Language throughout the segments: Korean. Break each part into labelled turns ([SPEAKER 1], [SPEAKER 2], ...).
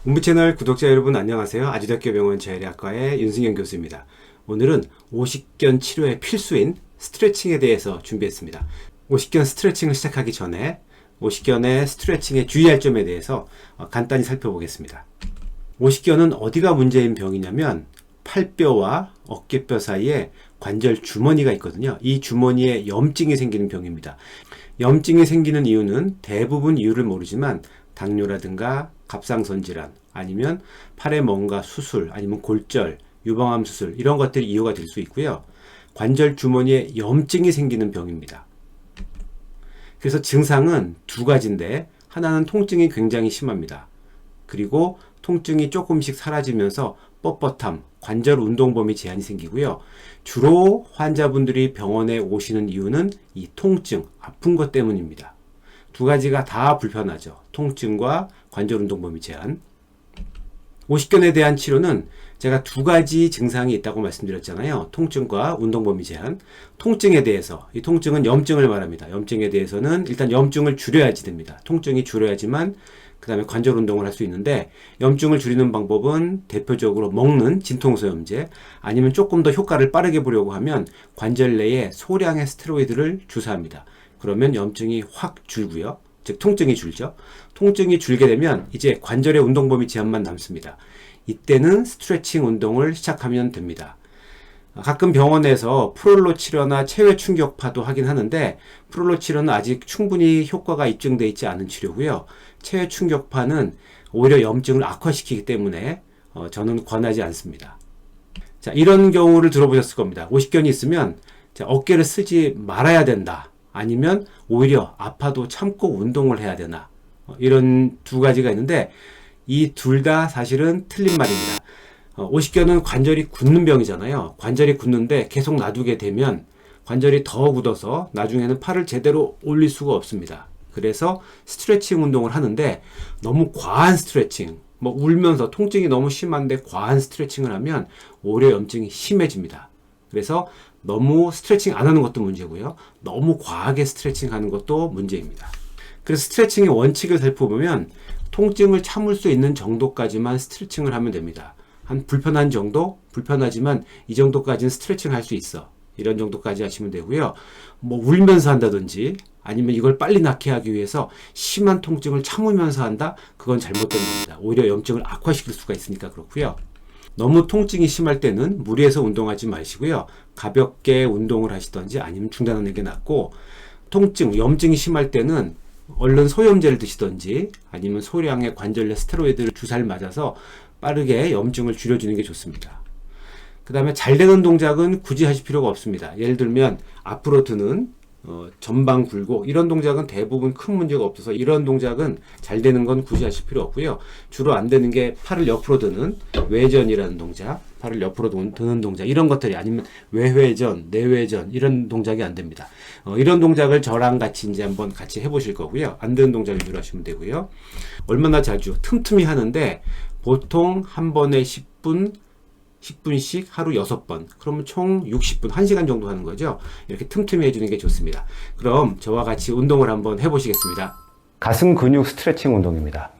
[SPEAKER 1] 운부 채널 구독자 여러분 안녕하세요. 아주대학교병원 재활의학과의 윤승현 교수입니다. 오늘은 오십견 치료의 필수인 스트레칭에 대해서 준비했습니다. 오십견 스트레칭을 시작하기 전에 오십견의 스트레칭에 주의할 점에 대해서 간단히 살펴보겠습니다. 오십견은 어디가 문제인 병이냐면 팔뼈와 어깨뼈 사이에 관절 주머니가 있거든요. 이 주머니에 염증이 생기는 병입니다. 염증이 생기는 이유는 대부분 이유를 모르지만 당뇨라든가 갑상선 질환, 아니면 팔에 뭔가 수술, 아니면 골절, 유방암 수술 이런 것들이 이유가 될 수 있고요. 관절 주머니에 염증이 생기는 병입니다. 그래서 증상은 두 가지인데 하나는 통증이 굉장히 심합니다. 그리고 통증이 조금씩 사라지면서 뻣뻣함, 관절 운동 범위 제한이 생기고요. 주로 환자분들이 병원에 오시는 이유는 이 통증, 아픈 것 때문입니다. 두 가지가 다 불편하죠. 통증과 관절 운동 범위 제한. 오십견에 대한 치료는 제가 두 가지 증상이 있다고 말씀드렸잖아요. 통증과 운동 범위 제한. 통증에 대해서, 이 통증은 염증을 말합니다. 염증에 대해서는 일단 염증을 줄여야지 됩니다. 통증이 줄여야지만 그 다음에 관절 운동을 할 수 있는데, 염증을 줄이는 방법은 대표적으로 먹는 진통소염제, 아니면 조금 더 효과를 빠르게 보려고 하면 관절 내에 소량의 스테로이드를 주사합니다. 그러면 염증이 확 줄고요. 즉 통증이 줄죠. 통증이 줄게 되면 이제 관절의 운동 범위 제한만 남습니다. 이때는 스트레칭 운동을 시작하면 됩니다. 가끔 병원에서 프롤로 치료나 체외 충격파도 하긴 하는데, 프롤로 치료는 아직 충분히 효과가 입증되어 있지 않은 치료고요. 체외 충격파는 오히려 염증을 악화시키기 때문에 저는 권하지 않습니다. 자, 이런 경우를 들어보셨을 겁니다. 오십견이 있으면 어깨를 쓰지 말아야 된다. 아니면 오히려 아파도 참고 운동을 해야 되나, 이런 두 가지가 있는데 이 둘 다 사실은 틀린 말입니다. 오십견은 관절이 굳는 병이잖아요. 관절이 굳는데 계속 놔두게 되면 관절이 더 굳어서 나중에는 팔을 제대로 올릴 수가 없습니다. 그래서 스트레칭 운동을 하는데 너무 과한 스트레칭, 울면서 통증이 너무 심한데 과한 스트레칭을 하면 오히려 염증이 심해집니다. 그래서 너무 스트레칭 안 하는 것도 문제고요. 너무 과하게 스트레칭 하는 것도 문제입니다. 그래서 스트레칭의 원칙을 살펴보면 통증을 참을 수 있는 정도까지만 스트레칭을 하면 됩니다. 한 불편한 정도? 불편하지만 이 정도까지는 스트레칭 할 수 있어. 이런 정도까지 하시면 되고요. 울면서 한다든지 아니면 이걸 빨리 낫게 하기 위해서 심한 통증을 참으면서 한다? 그건 잘못된 겁니다. 오히려 염증을 악화시킬 수가 있으니까 그렇고요. 너무 통증이 심할 때는 무리해서 운동하지 마시고요. 가볍게 운동을 하시던지 아니면 중단하는 게 낫고, 통증, 염증이 심할 때는 얼른 소염제를 드시던지 아니면 소량의 관절 내 스테로이드를 주사를 맞아서 빠르게 염증을 줄여주는 게 좋습니다. 그 다음에 잘 되는 동작은 굳이 하실 필요가 없습니다. 예를 들면 앞으로 드는 전방 굴곡, 이런 동작은 대부분 큰 문제가 없어서 이런 동작은 잘 되는 건 굳이 하실 필요 없고요. 주로 안 되는 게 팔을 옆으로 드는 외전이라는 동작, 팔을 옆으로 드는 동작, 이런 것들이, 아니면 외회전, 내회전, 이런 동작이 안 됩니다. 이런 동작을 저랑 같이 이제 한번 같이 해보실 거고요. 안 되는 동작 위주로 하시면 되고요. 얼마나 자주 틈틈이 하는데 보통 한 번에 10분씩 하루 6번, 그러면 총 60분, 1시간 정도 하는 거죠. 이렇게 틈틈이 해주는 게 좋습니다. 그럼 저와 같이 운동을 한번 해보시겠습니다.
[SPEAKER 2] 가슴 근육 스트레칭 운동입니다.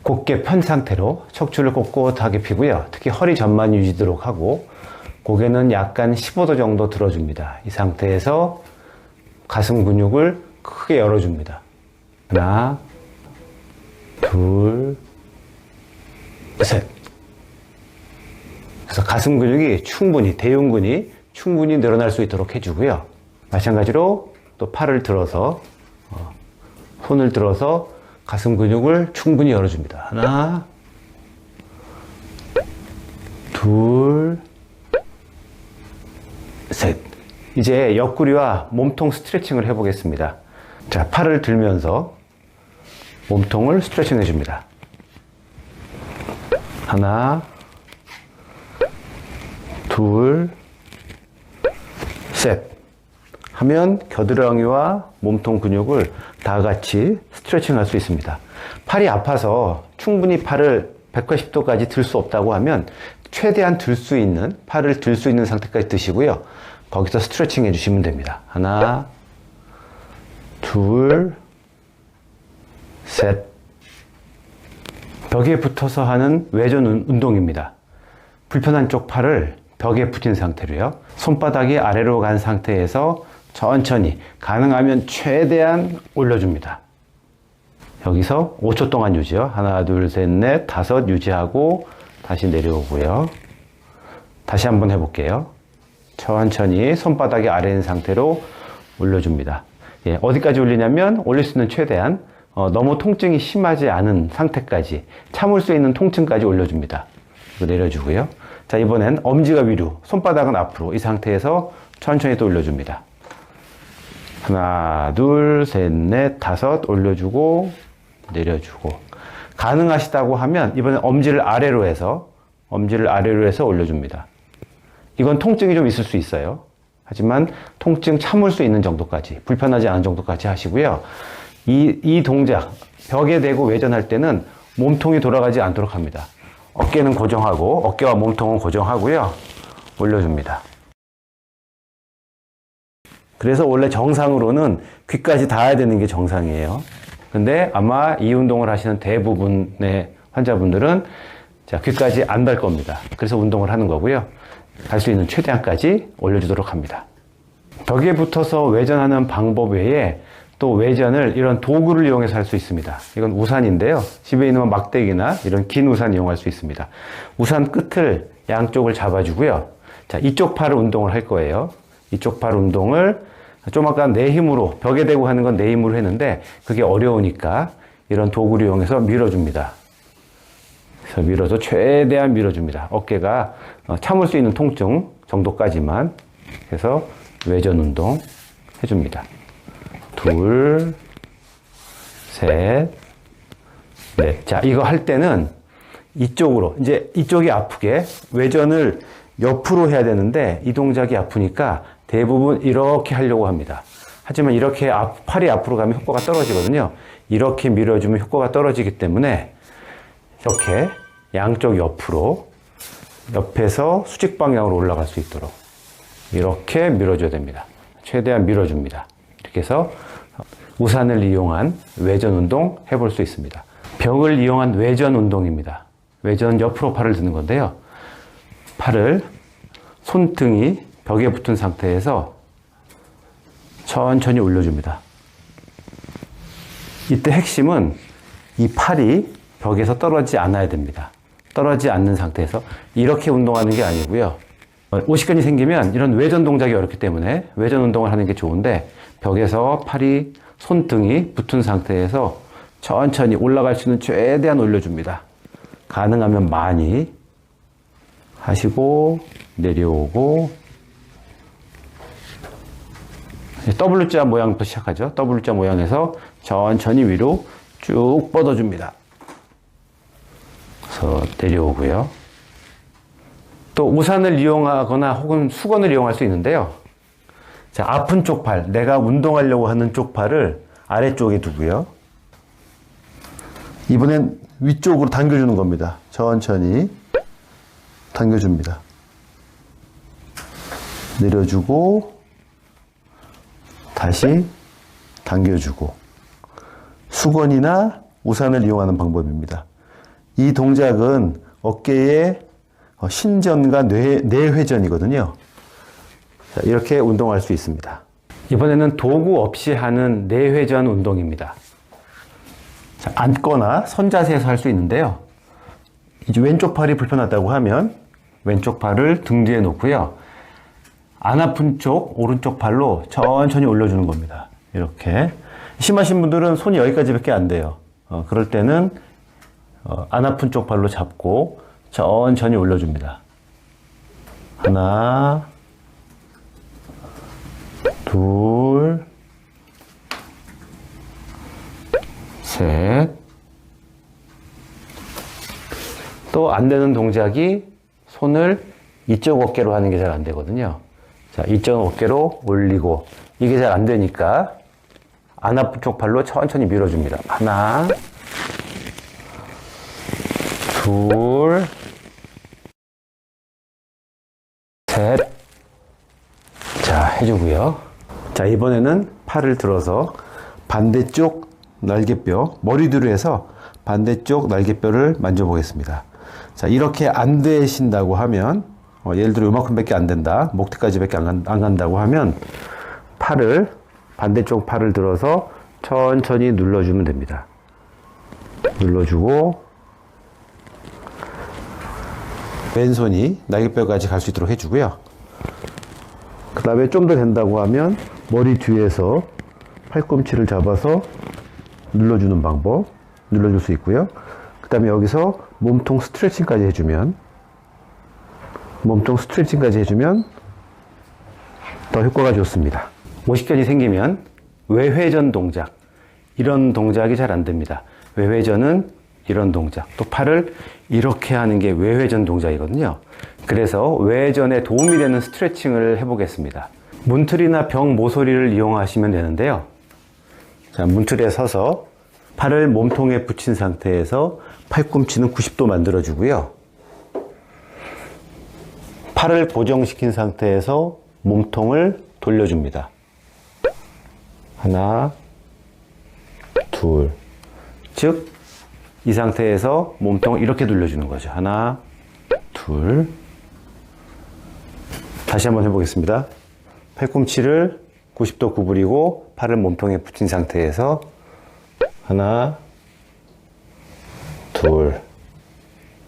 [SPEAKER 2] 곧게 편 상태로 척추를 꼿꼿하게 펴고요. 특히 허리 전만 유지도록 하고, 고개는 약간 15도 정도 들어줍니다. 이 상태에서 가슴 근육을 크게 열어줍니다. 하나, 둘, 셋. 그래서 가슴 근육이 충분히, 대흉근이 충분히 늘어날 수 있도록 해주고요. 마찬가지로 또 팔을 들어서, 손을 들어서 가슴 근육을 충분히 열어줍니다. 하나, 둘, 셋. 이제 옆구리와 몸통 스트레칭을 해보겠습니다. 자, 팔을 들면서 몸통을 스트레칭 해줍니다. 하나, 둘, 셋 하면 겨드랑이와 몸통 근육을 다 같이 스트레칭 할 수 있습니다. 팔이 아파서 충분히 팔을 180도까지 들 수 없다고 하면 최대한 팔을 들 수 있는 상태까지 드시고요. 거기서 스트레칭 해주시면 됩니다. 하나, 둘, 셋, 벽에 붙어서 하는 외전 운동입니다. 불편한 쪽 팔을 벽에 붙인 상태로요. 손바닥이 아래로 간 상태에서 천천히, 가능하면 최대한 올려줍니다. 여기서 5초 동안 유지요. 하나, 둘, 셋, 넷, 다섯 유지하고 다시 내려오고요. 다시 한번 해볼게요. 천천히 손바닥이 아래인 상태로 올려줍니다. 예, 어디까지 올리냐면 올릴 수 있는 최대한 너무 통증이 심하지 않은 상태까지, 참을 수 있는 통증까지 올려줍니다. 내려주고요. 자, 이번엔 엄지가 위로, 손바닥은 앞으로, 이 상태에서 천천히 또 올려줍니다. 하나, 둘, 셋, 넷, 다섯 올려주고 내려주고. 가능하시다고 하면 이번엔 엄지를 아래로 해서 올려줍니다. 이건 통증이 좀 있을 수 있어요. 하지만 통증 참을 수 있는 정도까지, 불편하지 않은 정도까지 하시고요. 이 동작, 벽에 대고 외전할 때는 몸통이 돌아가지 않도록 합니다. 어깨는 고정하고, 어깨와 몸통은 고정하고요. 올려줍니다. 그래서 원래 정상으로는 귀까지 닿아야 되는 게 정상이에요. 근데 아마 이 운동을 하시는 대부분의 환자분들은 자, 귀까지 안 닿을 겁니다. 그래서 운동을 하는 거고요. 갈 수 있는 최대한까지 올려주도록 합니다. 벽에 붙어서 외전하는 방법 외에 또 외전을 이런 도구를 이용해서 할 수 있습니다. 이건 우산인데요. 집에 있는 막대기나 이런 긴 우산 이용할 수 있습니다. 우산 끝을 양쪽을 잡아주고요. 자, 이쪽 팔을 운동을 할 거예요. 이쪽 팔 운동을 좀 아까 내 힘으로, 벽에 대고 하는 건 내 힘으로 했는데 그게 어려우니까 이런 도구를 이용해서 밀어줍니다. 그래서 밀어서 최대한 밀어줍니다. 어깨가 참을 수 있는 통증 정도까지만 해서 외전 운동 해줍니다. 둘, 셋, 넷. 자, 이거 할 때는 이쪽으로, 이제 이쪽이 아프게 외전을 옆으로 해야 되는데 이 동작이 아프니까 대부분 이렇게 하려고 합니다. 하지만 이렇게 팔이 앞으로 가면 효과가 떨어지거든요. 이렇게 밀어주면 효과가 떨어지기 때문에 이렇게 양쪽 옆으로, 옆에서 수직 방향으로 올라갈 수 있도록 이렇게 밀어줘야 됩니다. 최대한 밀어줍니다. 이렇게 해서 우산을 이용한 외전 운동 해볼 수 있습니다. 벽을 이용한 외전 운동입니다. 외전 옆으로 팔을 드는 건데요. 팔을 손등이 벽에 붙은 상태에서 천천히 올려줍니다. 이때 핵심은 이 팔이 벽에서 떨어지지 않아야 됩니다. 떨어지지 않는 상태에서 이렇게 운동하는 게 아니고요. 오십견이 생기면 이런 외전 동작이 어렵기 때문에 외전 운동을 하는 게 좋은데 벽에서 팔이, 손등이 붙은 상태에서 천천히 올라갈 수 있는 최대한 올려줍니다. 가능하면 많이 하시고 내려오고 W자 모양부터 시작하죠. W자 모양에서 천천히 위로 쭉 뻗어줍니다. 그래서 내려오고요. 또 우산을 이용하거나 혹은 수건을 이용할 수 있는데요. 자, 아픈 쪽 팔, 내가 운동하려고 하는 쪽 팔을 아래쪽에 두고요. 이번엔 위쪽으로 당겨주는 겁니다. 천천히 당겨줍니다. 내려주고 다시 당겨주고. 수건이나 우산을 이용하는 방법입니다. 이 동작은 어깨의 신전과 내회전이거든요. 자, 이렇게 운동할 수 있습니다. 이번에는 도구 없이 하는 내회전 운동입니다. 자, 앉거나 선자세에서 할 수 있는데요. 이제 왼쪽 팔이 불편하다고 하면 왼쪽 팔을 등 뒤에 놓고요. 안 아픈 쪽 오른쪽 팔로 천천히 올려주는 겁니다. 이렇게. 심하신 분들은 손이 여기까지밖에 안 돼요. 그럴 때는 안 아픈 쪽 팔로 잡고 천천히 올려줍니다. 하나, 둘, 셋. 또 안 되는 동작이 손을 이쪽 어깨로 하는 게 잘 안 되거든요. 자, 이쪽 어깨로 올리고, 이게 잘 안 되니까 안 아픈 쪽 팔로 천천히 밀어줍니다. 하나, 둘, 셋. 자, 해주고요. 자, 이번에는 팔을 들어서 반대쪽 날개뼈, 머리 뒤로 해서 반대쪽 날개뼈를 만져보겠습니다. 자, 이렇게 안 되신다고 하면, 예를 들어 요만큼밖에 안 된다. 목뒤까지밖에 안 간다고 하면, 반대쪽 팔을 들어서 천천히 눌러주면 됩니다. 눌러주고, 왼손이 날개뼈까지 갈 수 있도록 해주고요. 그 다음에 좀 더 된다고 하면, 머리 뒤에서 팔꿈치를 잡아서 눌러주는 방법, 눌러줄 수 있고요. 그 다음에 여기서 몸통 스트레칭까지 해주면 더 효과가 좋습니다. 오십견이 생기면 외회전 동작, 이런 동작이 잘 안 됩니다. 외회전은 이런 동작, 또 팔을 이렇게 하는 게 외회전 동작이거든요. 그래서 외회전에 도움이 되는 스트레칭을 해보겠습니다. 문틀이나 벽 모서리를 이용하시면 되는데요. 자, 문틀에 서서 팔을 몸통에 붙인 상태에서 팔꿈치는 90도 만들어주고요. 팔을 고정시킨 상태에서 몸통을 돌려줍니다. 하나, 둘. 즉, 이 상태에서 몸통을 이렇게 돌려주는 거죠. 하나, 둘. 다시 한번 해보겠습니다. 팔꿈치를 90도 구부리고 팔을 몸통에 붙인 상태에서 하나, 둘.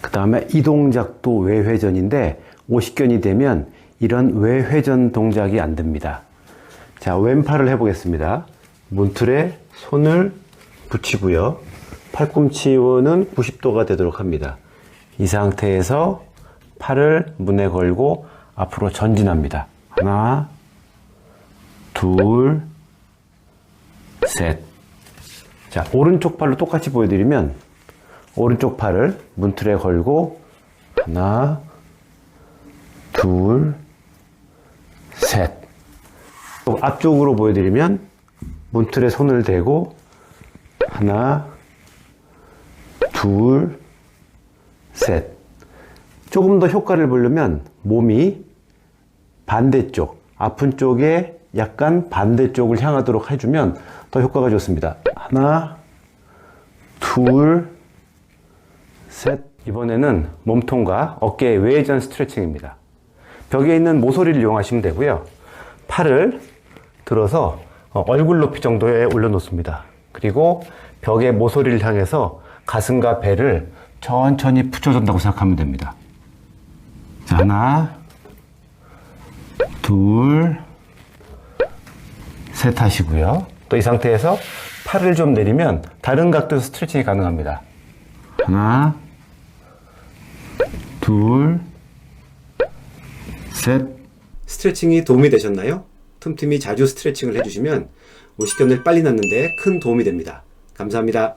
[SPEAKER 2] 그 다음에 이 동작도 외회전인데 오십견이 되면 이런 외회전 동작이 안 됩니다. 자, 왼팔을 해보겠습니다. 문틀에 손을 붙이고요. 팔꿈치는 90도가 되도록 합니다. 이 상태에서 팔을 문에 걸고 앞으로 전진합니다. 하나, 둘, 셋. 자, 오른쪽 팔로 똑같이 보여드리면 오른쪽 팔을 문틀에 걸고 하나, 둘, 셋. 또 앞쪽으로 보여드리면 문틀에 손을 대고 하나, 둘, 셋. 조금 더 효과를 보려면 몸이 반대쪽, 아픈 쪽에 약간 반대쪽을 향하도록 해주면 더 효과가 좋습니다. 하나, 둘, 셋. 이번에는 몸통과 어깨의 외전 스트레칭입니다. 벽에 있는 모서리를 이용하시면 되고요. 팔을 들어서 얼굴 높이 정도에 올려놓습니다. 그리고 벽의 모서리를 향해서 가슴과 배를 천천히 붙여준다고 생각하면 됩니다. 자, 하나, 둘, 셋 하시고요. 또 이 상태에서 팔을 좀 내리면 다른 각도에서 스트레칭이 가능합니다. 하나, 둘, 셋.
[SPEAKER 1] 스트레칭이 도움이 되셨나요? 틈틈이 자주 스트레칭을 해주시면 오십견을 빨리 낫는데 큰 도움이 됩니다. 감사합니다.